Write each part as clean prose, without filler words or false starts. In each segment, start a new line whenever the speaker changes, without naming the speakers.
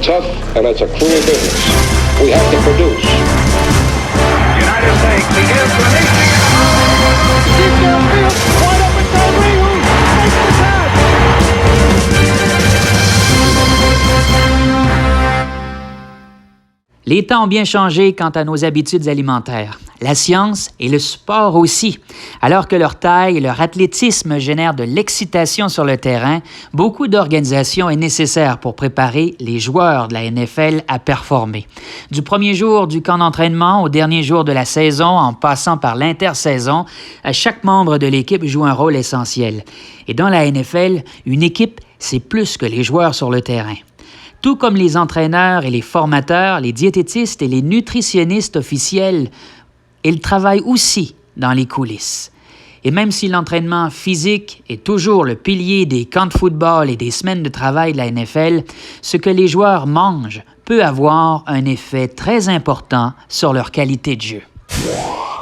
Tough, and it's a cruel business. We have to produce.
The United States begins releasing.
Deep downfield, wide open Tyree, who makes the catch.
Les temps ont bien changé quant à nos habitudes alimentaires. La science et le sport aussi. Alors que leur taille et leur athlétisme génèrent de l'excitation sur le terrain, beaucoup d'organisation est nécessaire pour préparer les joueurs de la NFL à performer. Du premier jour du camp d'entraînement au dernier jour de la saison, en passant par l'intersaison, chaque membre de l'équipe joue un rôle essentiel. Et dans la NFL, une équipe, c'est plus que les joueurs sur le terrain. Tout comme les entraîneurs et les formateurs, les diététistes et les nutritionnistes officiels, ils travaillent aussi dans les coulisses. Et même si l'entraînement physique est toujours le pilier des camps de football et des semaines de travail de la NFL, ce que les joueurs mangent peut avoir un effet très important sur leur qualité de jeu.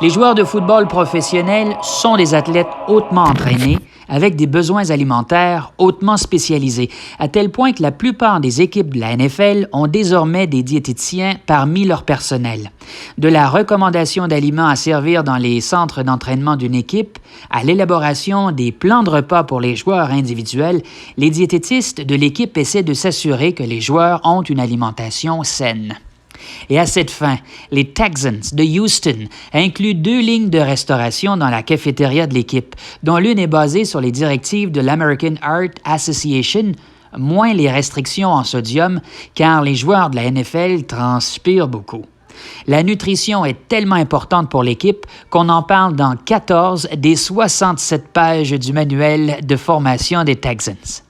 Les joueurs de football professionnels sont des athlètes hautement entraînés, avec des besoins alimentaires hautement spécialisés, à tel point que la plupart des équipes de la NFL ont désormais des diététiciens parmi leur personnel. De la recommandation d'aliments à servir dans les centres d'entraînement d'une équipe à l'élaboration des plans de repas pour les joueurs individuels, les diététistes de l'équipe essaient de s'assurer que les joueurs ont une alimentation saine. Et à cette fin, les Texans de Houston incluent 2 lignes de restauration dans la cafétéria de l'équipe, dont l'une est basée sur les directives de l'American Heart Association, moins les restrictions en sodium, car les joueurs de la NFL transpirent beaucoup. La nutrition est tellement importante pour l'équipe qu'on en parle dans 14 des 67 pages du manuel de formation des Texans.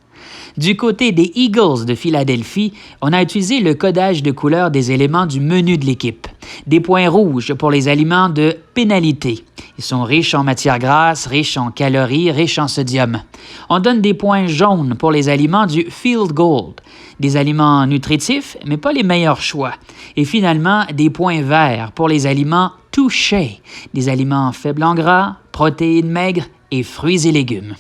Du côté des Eagles de Philadelphie, on a utilisé le codage de couleurs des éléments du menu de l'équipe. Des points rouges pour les aliments de pénalité. Ils sont riches en matières grasses, riches en calories, riches en sodium. On donne des points jaunes pour les aliments du Field Gold. Des aliments nutritifs, mais pas les meilleurs choix. Et finalement, des points verts pour les aliments touchés. Des aliments faibles en gras, protéines maigres et fruits et légumes.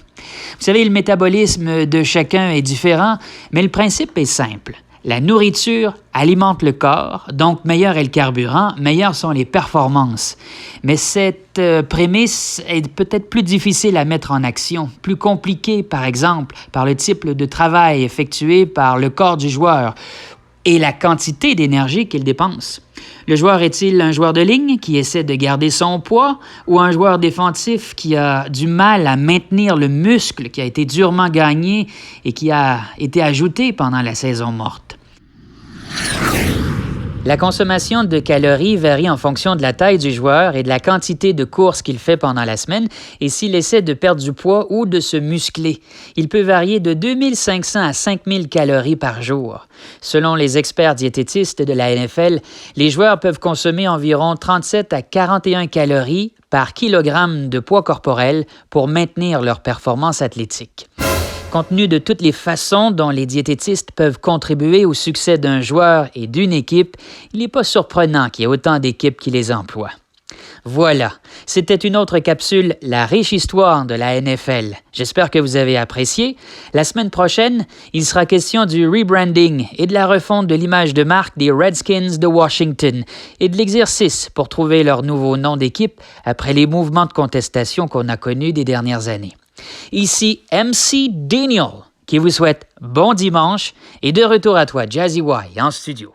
Vous savez, le métabolisme de chacun est différent, mais le principe est simple. La nourriture alimente le corps, donc meilleur est le carburant, meilleures sont les performances. Mais cette prémisse est peut-être plus difficile à mettre en action, plus compliquée, par exemple, par le type de travail effectué par le corps du joueur et la quantité d'énergie qu'il dépense. Le joueur est-il un joueur de ligne qui essaie de garder son poids ou un joueur défensif qui a du mal à maintenir le muscle qui a été durement gagné et qui a été ajouté pendant la saison morte? La consommation de calories varie en fonction de la taille du joueur et de la quantité de courses qu'il fait pendant la semaine et s'il essaie de perdre du poids ou de se muscler. Il peut varier de 2500 à 5000 calories par jour. Selon les experts diététistes de la NFL, les joueurs peuvent consommer environ 37 à 41 calories par kilogramme de poids corporel pour maintenir leur performance athlétique. Compte tenu de toutes les façons dont les diététistes peuvent contribuer au succès d'un joueur et d'une équipe, il n'est pas surprenant qu'il y ait autant d'équipes qui les emploient. Voilà, c'était une autre capsule, La riche histoire de la NFL. J'espère que vous avez apprécié. La semaine prochaine, il sera question du rebranding et de la refonte de l'image de marque des Redskins de Washington et de l'exercice pour trouver leur nouveau nom d'équipe après les mouvements de contestation qu'on a connus des dernières années. Ici MC Daniel qui vous souhaite bon dimanche et de retour à toi, Jazzy Y, en studio.